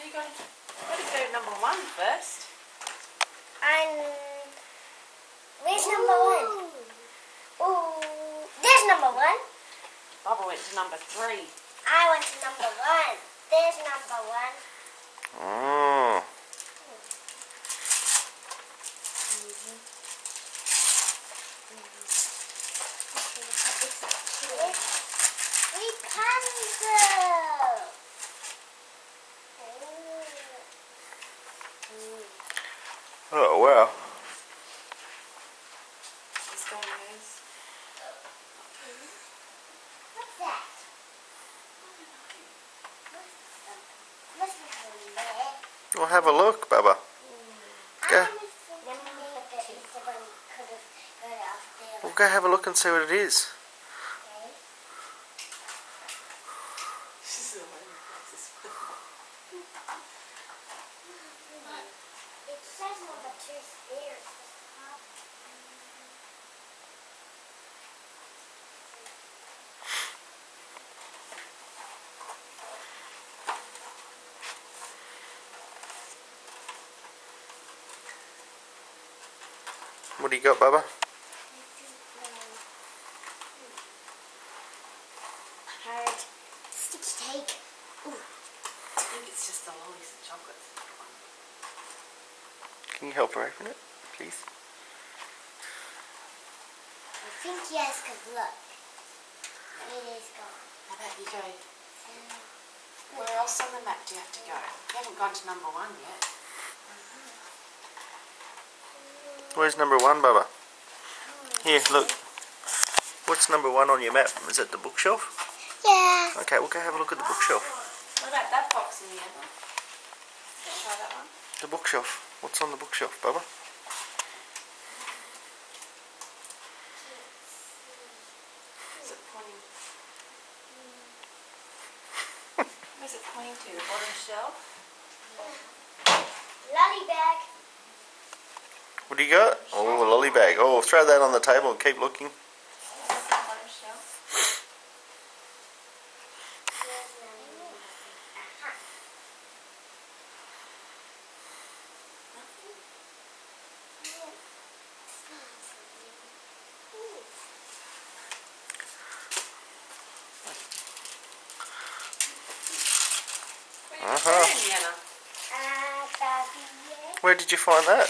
you got to go number one first. Where's number one? Ooh, there's number one. Bubba went to number 3. I went to number one. There's number one. Oh. Rapunzel. Oh, wow. This guy knows. What's that? What's that? Well, have a look, Bubba. Go. Well, go have a look and see what it is. This is the one who plays this one. It says number 2 stairs. What do you got, Bubba? Hard. Stitch take. I think it's just the lollies and chocolates. Can you help her open it, please? I think yes, because look. It is gone. How about you go? Where else on the map do you have to go? You haven't gone to number 1 yet. Where's number 1, Bubba? Here, look. What's number 1 on your map? Is it the bookshelf? Yeah. Okay, we'll go have a look at the bookshelf. What about that box in the end? Try that one. The bookshelf. What's on the bookshelf, Bubba? Where's it pointing? Where's it pointing to? The bottom shelf? Lolly bag. What do you got? Oh, a lolly bag. Oh, throw that on the table and keep looking. That's the bottom shelf. Where did you find that?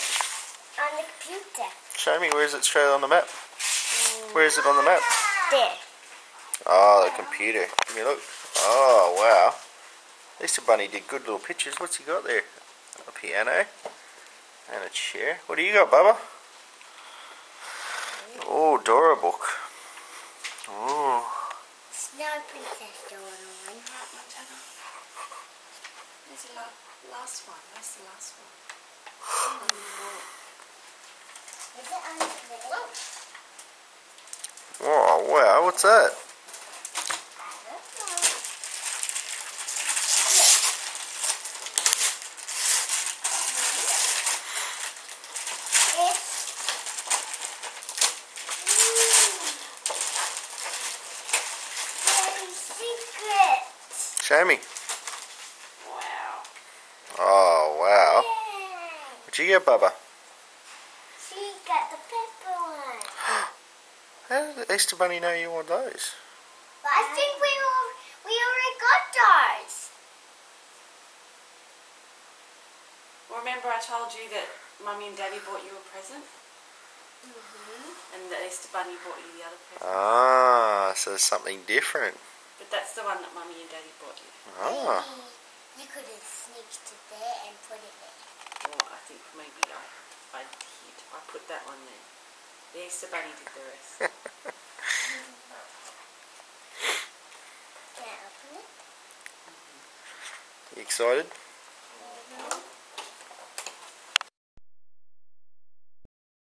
On the computer. Show me. Where is it straight on the map? Where is it on the map? There. Oh, the computer. Give me a look. Oh, wow. Easter Bunny did good little pictures. What's he got there? A piano and a chair. What do you got, Bubba? Oh, Dora book. Oh. Snow Princess Dora one. Where's the last one? Where's the last one? Is it on the wall? Oh, wow. What's that? Show me. Wow. Oh, wow. What'd you get, Bubba? She got the pepper one. How did the Easter Bunny know you want those? But I think we already got those. Well, remember I told you that Mummy and Daddy bought you a present? And the Easter Bunny bought you the other present. Ah, so it's something different. But that's the one that Mummy and Daddy bought you. Ah. You could have sneaked it there and put it there. Well, I think maybe I hid. I put that one there. The Easter Bunny did the rest. Can I open it? You excited?